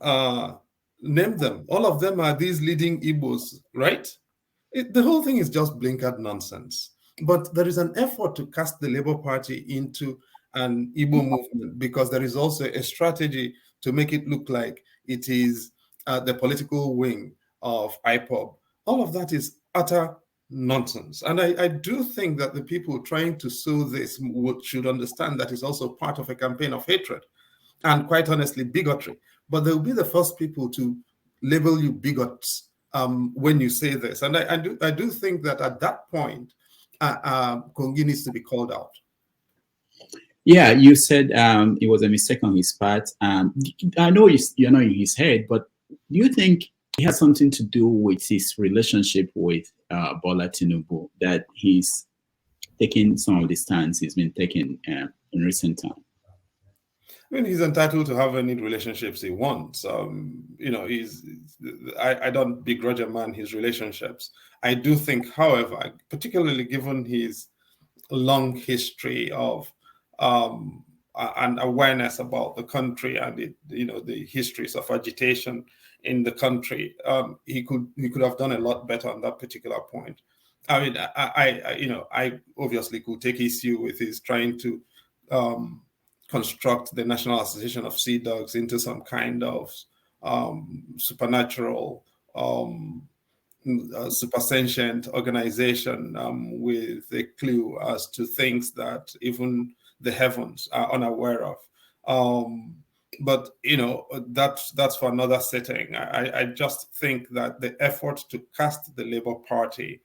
uh, name them. All of them are these leading Igbos, right? The whole thing is just blinkered nonsense. But there is an effort to cast the Labour Party into an Igbo movement because there is also a strategy to make it look like it is the political wing of IPOB. All of that is utter nonsense. And I do think that the people trying to sow this should understand that it's also part of a campaign of hatred and, quite honestly, bigotry. But they'll be the first people to label you bigots when you say this. And I do think that at that point, Kongi needs to be called out. Yeah, you said it was a mistake on his part. I know you're not in his head, but do you think it has something to do with his relationship with Bola Tinubu, that he's taking some of the stands he's been taking in recent time? I mean, he's entitled to have any relationships he wants. I don't begrudge a man his relationships. I do think, however, particularly given his long history of and awareness about the country and the histories of agitation in the country, he could have done a lot better on that particular point. I mean, I obviously could take issue with his trying to construct the National Association of Sea Dogs into some kind of supernatural, super sentient organization with a clue as to things that even the heavens are unaware of. But that's for another setting. I just think that the effort to cast the Labour Party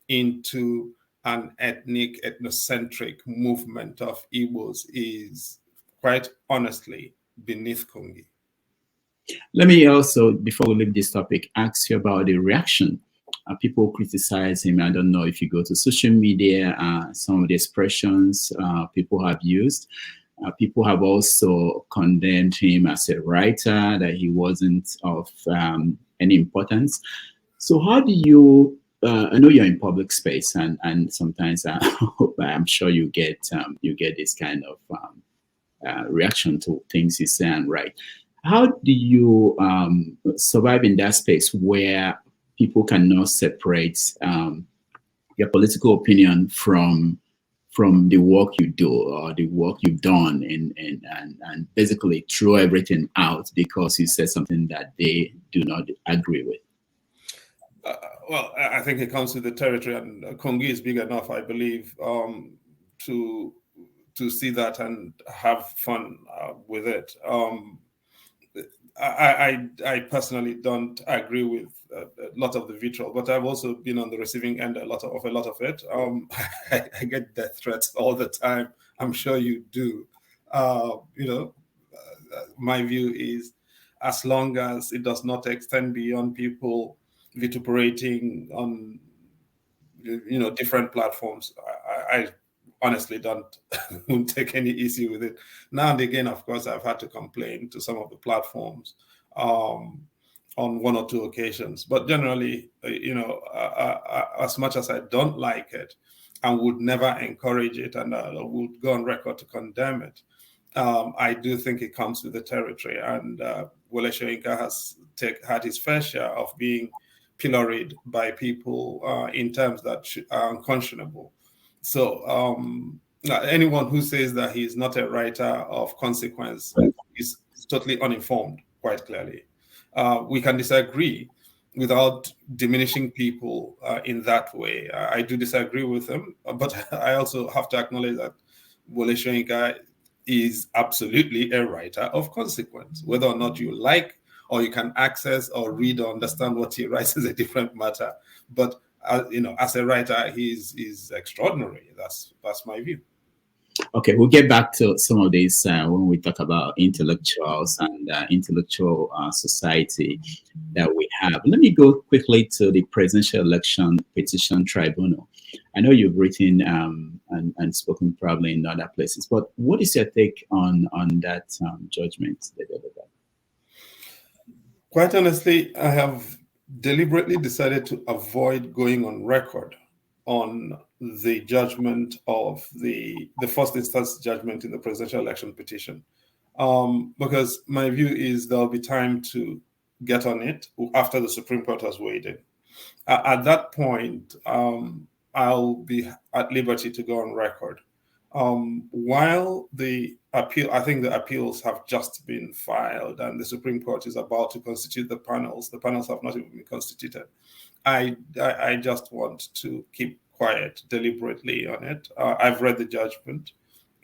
into an ethnocentric movement of Igbos is, quite honestly, beneath Kongi. Let me also, before we leave this topic, ask you about the reaction. People criticize him. I don't know if you go to social media, some of the expressions people have used. People have also condemned him as a writer, that he wasn't of any importance. So how do you, I know you're in public space, and sometimes I'm sure you get this kind of reaction to things you say and write. How do you survive in that space where people cannot separate your political opinion from the work you do or the work you've done, and basically throw everything out because you said something that they do not agree with? Well, I think it comes with the territory, and Kongi is big enough, I believe, to see that and have fun with it. I personally don't agree with a lot of the vitriol, but I've also been on the receiving end a lot of it. I get death threats all the time. I'm sure you do. My view is, as long as it does not extend beyond people vituperating on different platforms, I honestly don't take any issue with it. Now and again, of course, I've had to complain to some of the platforms on one or two occasions. But generally, as much as I don't like it and would never encourage it, and would go on record to condemn it, I do think it comes with the territory. And Wole Soyinka has had his fair share of being pilloried by people in terms that are unconscionable. So anyone who says that he's not a writer of consequence is totally uninformed, quite clearly. We can disagree without diminishing people in that way. I do disagree with him, but I also have to acknowledge that Wole Soyinka is absolutely a writer of consequence. Whether or not you like, or you can access or read or understand what he writes is a different matter. But as a writer, he's extraordinary. That's my view. Okay, we'll get back to some of this when we talk about intellectuals and intellectual society that we have. Let me go quickly to the Presidential Election Petition Tribunal. I know you've written and spoken probably in other places, but what is your take on that judgment? Quite honestly, I have deliberately decided to avoid going on record on the judgment of the first instance judgment in the presidential election petition. because my view is there'll be time to get on it after the Supreme Court has weighed in. At that point, I'll be at liberty to go on record. While the appeal, I think the appeals have just been filed and the Supreme Court is about to constitute the panels. The panels have not even been constituted. I just want to keep quiet deliberately on it. I've read the judgment.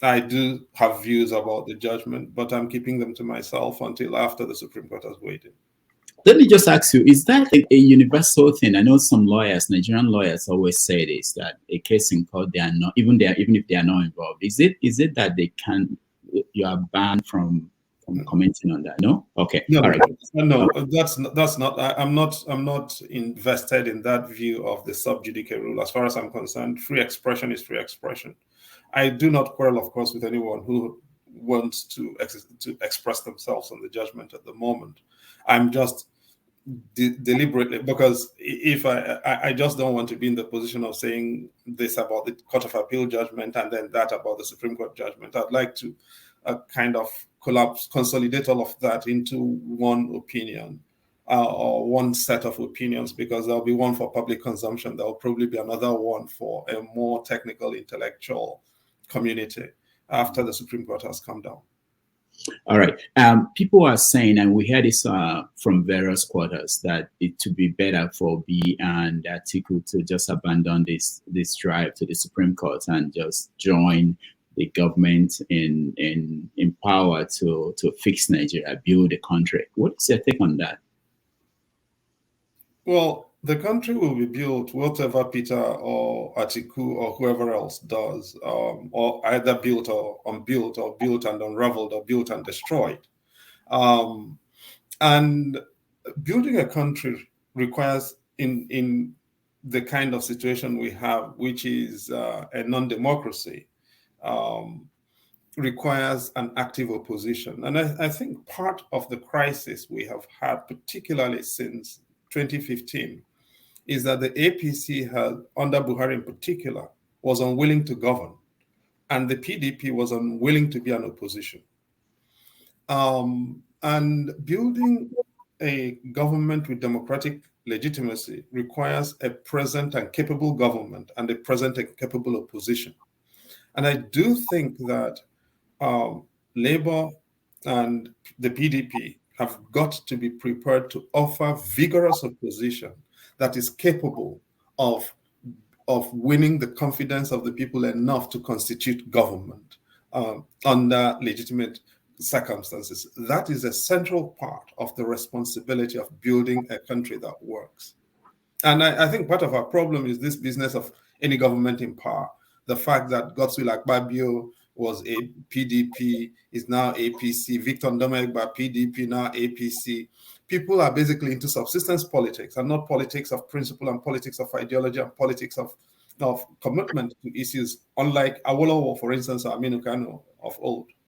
I do have views about the judgment, but I'm keeping them to myself until after the Supreme Court has weighed in. Let me just ask you, is that a universal thing? I know some lawyers, Nigerian lawyers always say this, that a case in court, they are not, even if they are not involved. Is it that you are banned from commenting on that? No? Okay. No, all right. No, that's not, I'm not invested in that view of the sub judice rule. As far as I'm concerned, free expression is free expression. I do not quarrel, of course, with anyone who wants to express themselves on the judgment at the moment. I'm just deliberately, because if I just don't want to be in the position of saying this about the Court of Appeal judgment and then that about the Supreme Court judgment. I'd like to kind of consolidate all of that into one opinion or one set of opinions, because there'll be one for public consumption. There'll probably be another one for a more technical, intellectual community after the Supreme Court has come down. All right. People are saying, and we hear this from various quarters, that it would be better for B and Atiku to just abandon this drive to the Supreme Court and just join the government in power to fix Nigeria, build the country. What is your take on that? Well, the country will be built, whatever Peter or Atiku or whoever else does, or either built or unbuilt, or built and unraveled, or built and destroyed. And building a country requires, in the kind of situation we have, which is a non-democracy, requires an active opposition. And I think part of the crisis we have had, particularly since 2015, is that the APC had, under Buhari in particular, was unwilling to govern, and the PDP was unwilling to be an opposition. And building a government with democratic legitimacy requires a present and capable government and a present and capable opposition. And I do think that Labour and the PDP have got to be prepared to offer vigorous opposition that is capable of winning the confidence of the people enough to constitute government under legitimate circumstances. That is a central part of the responsibility of building a country that works. And I think part of our problem is this business of any government in power. The fact that Godswill Akpabio was a PDP, is now APC, Victor Ndomegba, PDP, now APC. People are basically into subsistence politics and not politics of principle and politics of ideology and politics of commitment to issues, unlike Awolowo, for instance, or Aminu Kano of old.